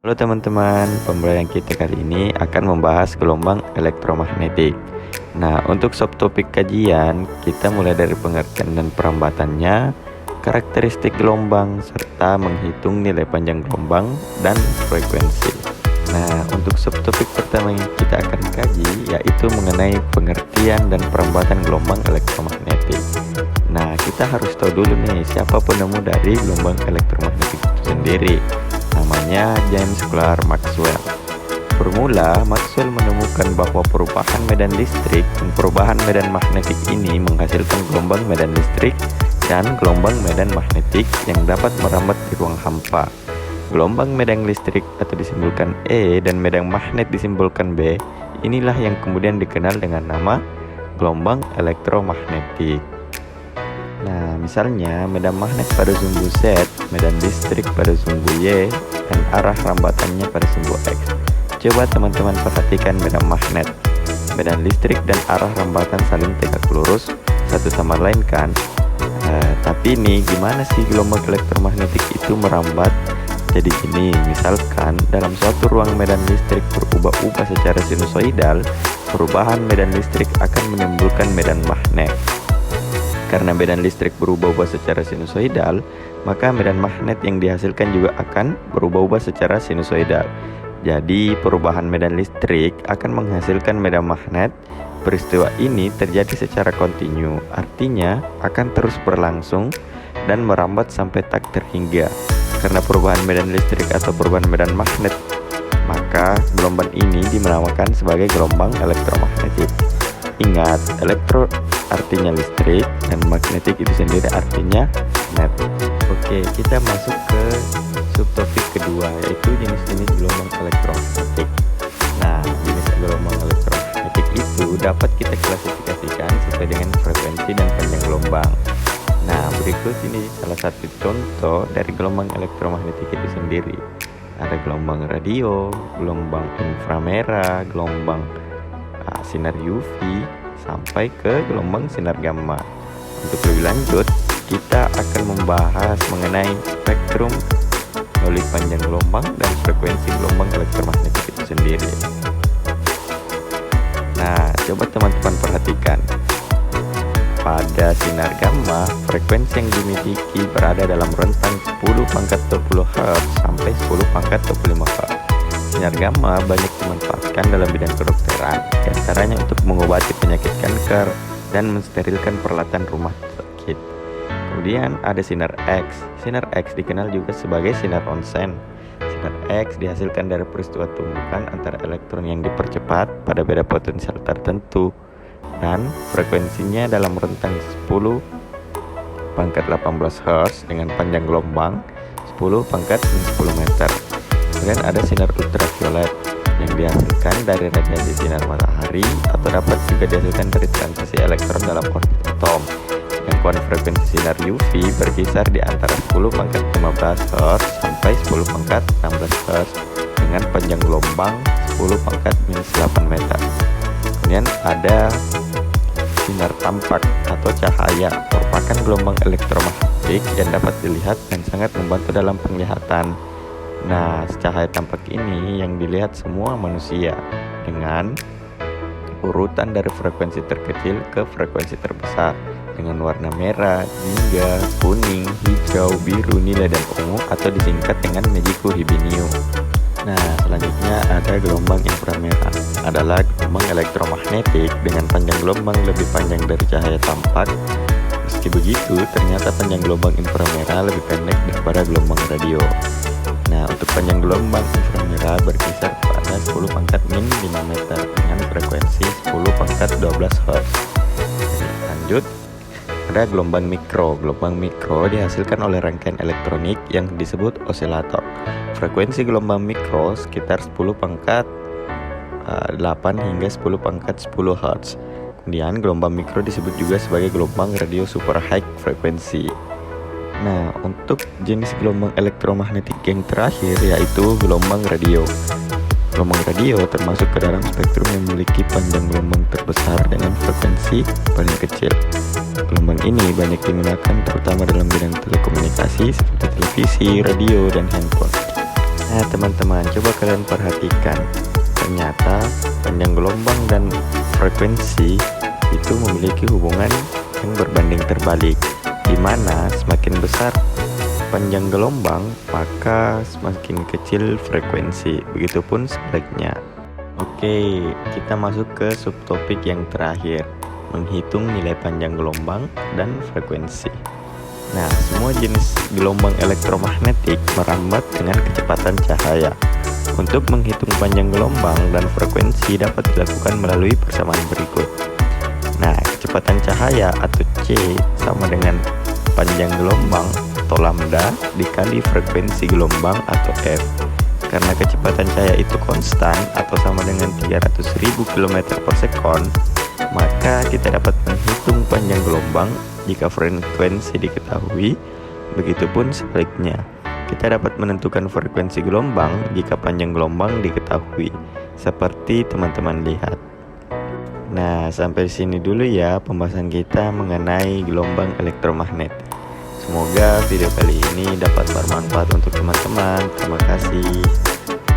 Halo teman-teman, pembelajaran kita kali ini akan membahas gelombang elektromagnetik. Nah, untuk subtopik kajian, kita mulai dari pengertian dan perambatannya, karakteristik gelombang, serta menghitung nilai panjang gelombang dan frekuensi. Nah, untuk subtopik pertama yang kita akan kaji, yaitu mengenai pengertian dan perambatan gelombang elektromagnetik. Nah, kita harus tahu dulu nih, siapa penemu dari gelombang elektromagnetik itu sendiri. Namanya James Clerk Maxwell. Bermula, Maxwell menemukan bahwa perubahan medan listrik dan perubahan medan magnetik ini menghasilkan gelombang medan listrik dan gelombang medan magnetik yang dapat merambat di ruang hampa. Gelombang medan listrik atau disimbolkan E dan medan magnet disimbolkan B, inilah yang kemudian dikenal dengan nama gelombang elektromagnetik. Nah, misalnya medan magnet pada sumbu Z, medan listrik pada sumbu Y, dan arah rambatannya pada sumbu X. Coba teman-teman perhatikan medan magnet. Medan listrik dan arah rambatan saling tegak lurus satu sama lain kan? Tapi ini gimana sih gelombang elektromagnetik itu merambat? Jadi gini, misalkan dalam suatu ruang medan listrik berubah-ubah secara sinusoidal, perubahan medan listrik akan menimbulkan medan magnet. Karena medan listrik berubah-ubah secara sinusoidal, maka medan magnet yang dihasilkan juga akan berubah-ubah secara sinusoidal. Jadi, perubahan medan listrik akan menghasilkan medan magnet. Peristiwa ini terjadi secara kontinu, artinya akan terus berlangsung dan merambat sampai tak terhingga. Karena perubahan medan listrik atau perubahan medan magnet, maka gelombang ini dinamakan sebagai gelombang elektromagnetik. Ingat, elektro artinya listrik dan magnetik itu sendiri artinya magnet. Oke, kita masuk ke subtopik kedua, yaitu jenis-jenis gelombang elektromagnetik. Nah, jenis gelombang elektromagnetik itu dapat kita klasifikasikan sesuai dengan frekuensi dan panjang gelombang. Nah, berikut ini salah satu contoh dari gelombang elektromagnetik itu sendiri. Ada gelombang radio, gelombang inframerah, gelombang sinar UV, sampai ke gelombang sinar gamma. Untuk lebih lanjut, kita akan membahas mengenai spektrum melalui panjang gelombang dan frekuensi gelombang elektromagnetik itu sendiri. Nah, coba teman-teman perhatikan. Pada sinar gamma, frekuensi yang dimiliki berada dalam rentang 10⁻20 Hz sampai 10⁻25 Hz. Sinar gamma banyak dimanfaatkan dalam bidang kedokteran, diantaranya untuk mengobati penyakit kanker dan mensterilkan peralatan rumah sakit. Kemudian ada sinar X. Sinar X dikenal juga sebagai sinar onsen. Sinar X dihasilkan dari peristiwa tumbukan antara elektron yang dipercepat pada beda potensial tertentu dan frekuensinya dalam rentang 10⁻18 Hz dengan panjang gelombang 10⁻10 meter. Kemudian ada sinar ultraviolet yang dihasilkan dari radiasi sinar matahari atau dapat juga dihasilkan dari transisi elektron dalam orbit atom. Jangkauan frekuensi sinar UV berkisar di antara 10⁻15 Hz sampai 10⁻16 Hz dengan panjang gelombang 10⁻8 meter. Kemudian ada sinar tampak atau cahaya, merupakan gelombang elektromagnetik yang dapat dilihat dan sangat membantu dalam penglihatan. Nah, cahaya tampak ini yang dilihat semua manusia dengan urutan dari frekuensi terkecil ke frekuensi terbesar dengan warna merah, jingga, kuning, hijau, biru, nila, dan ungu atau disingkat dengan Magico Hibinium. Nah, selanjutnya ada gelombang inframerah. Adalah gelombang elektromagnetik dengan panjang gelombang lebih panjang dari cahaya tampak. Meski begitu, ternyata panjang gelombang inframerah lebih pendek daripada gelombang radio. Nah, untuk panjang gelombang inframerah berkisar pada 10⁻⁵ meter dengan frekuensi 10⁻12 Hz. Lanjut, ada gelombang mikro. Gelombang mikro dihasilkan oleh rangkaian elektronik yang disebut osilator. Frekuensi gelombang mikro sekitar 10⁻8 hingga 10⁻10 Hz. Kemudian gelombang mikro disebut juga sebagai gelombang radio super high frekuensi. Nah, untuk jenis gelombang elektromagnetik yang terakhir yaitu gelombang radio. Gelombang radio termasuk ke dalam spektrum yang memiliki panjang gelombang terbesar dengan frekuensi paling kecil. Gelombang ini banyak digunakan terutama dalam bidang telekomunikasi seperti televisi, radio, dan handphone. Nah, teman-teman, coba kalian perhatikan. Ternyata panjang gelombang dan frekuensi itu memiliki hubungan yang berbanding terbalik, di mana semakin besar panjang gelombang, maka semakin kecil frekuensi. Begitupun sebaliknya. Oke, kita masuk ke subtopik yang terakhir, menghitung nilai panjang gelombang dan frekuensi. Nah, semua jenis gelombang elektromagnetik merambat dengan kecepatan cahaya. Untuk menghitung panjang gelombang dan frekuensi dapat dilakukan melalui persamaan berikut. Nah, kecepatan cahaya atau C sama dengan panjang gelombang atau lambda dikali frekuensi gelombang atau F. Karena kecepatan cahaya itu konstan atau sama dengan 300.000 km per sekon, maka kita dapat menghitung panjang gelombang jika frekuensi diketahui. Begitupun sebaliknya, kita dapat menentukan frekuensi gelombang jika panjang gelombang diketahui, seperti teman-teman lihat. Nah, sampai sini dulu ya pembahasan kita mengenai gelombang elektromagnetik. Semoga video kali ini dapat bermanfaat untuk teman-teman. Terima kasih.